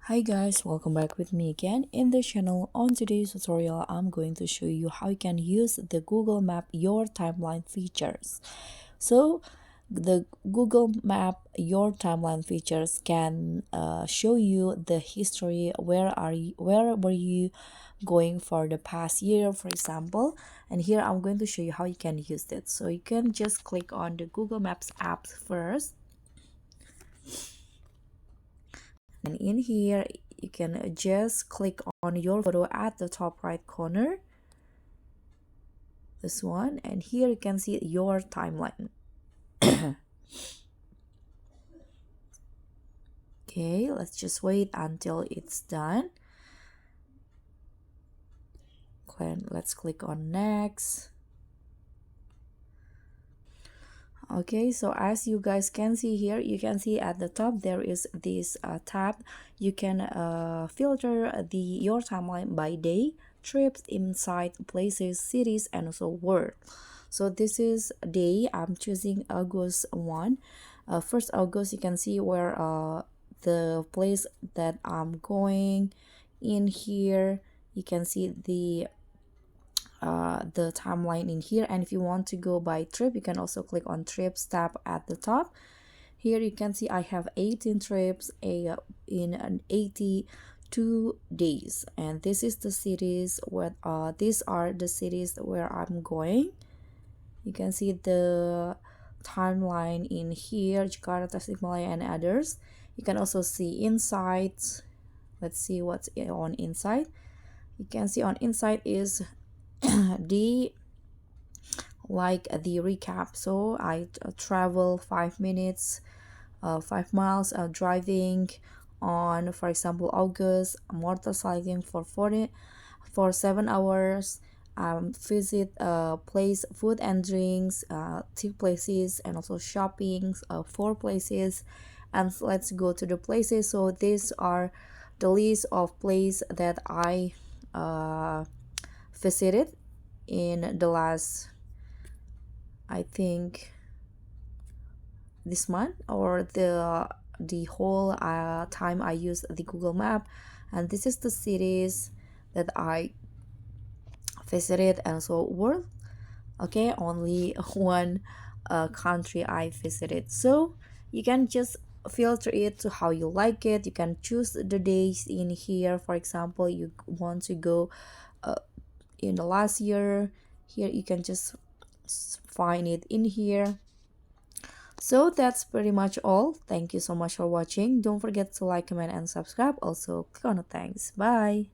Hi guys, welcome back with me again in the channel. On today's tutorial, I'm going to show you how you can use the Google Map Your Timeline features. So the Google Map Your Timeline features can show you the history. Where were you going for the past year, for example. And here I'm going to show you how you can use it. So you can just click on the Google Maps app first, and in here you can just click on your photo at the top right corner, this one, and here you can see your timeline. Okay, let's just wait until it's done. Let's click on next. Okay, so as you guys can see here, you can see at the top there is this tab. You can filter your timeline by day, trips, inside, places, cities, and also world. So this is day. I'm choosing August 1. 1st August, you can see where the place that I'm going. In here you can see the timeline in here, and if you want to go by trip, you can also click on trips tab at the top. Here you can see I have 18 trips in an 82 days, and this is the cities where these are the cities where I'm going. You can see the timeline in here: Jakarta, Tasikmalaya, and others. You can also see insights. Let's see what's on inside. You can see on inside is the the recap. So I travel 5 minutes, 5 miles driving on, for example, August, motorcycling for 7 hours, visit place, food and drinks, 2 places, and also shopping, 4 places. And let's go to the places. So these are the list of places that I visited in the last, I think, this month, or the whole time I use the Google Map. And this is the cities that I visited, and so world. Okay, only one country I visited. So you can just filter it to how you like it. You can choose the days in here. For example, you want to go in the last year. Here you can just find it in here. So that's pretty much all. Thank you so much for watching. Don't forget to like, comment, and subscribe. Also, click on the thanks. Bye.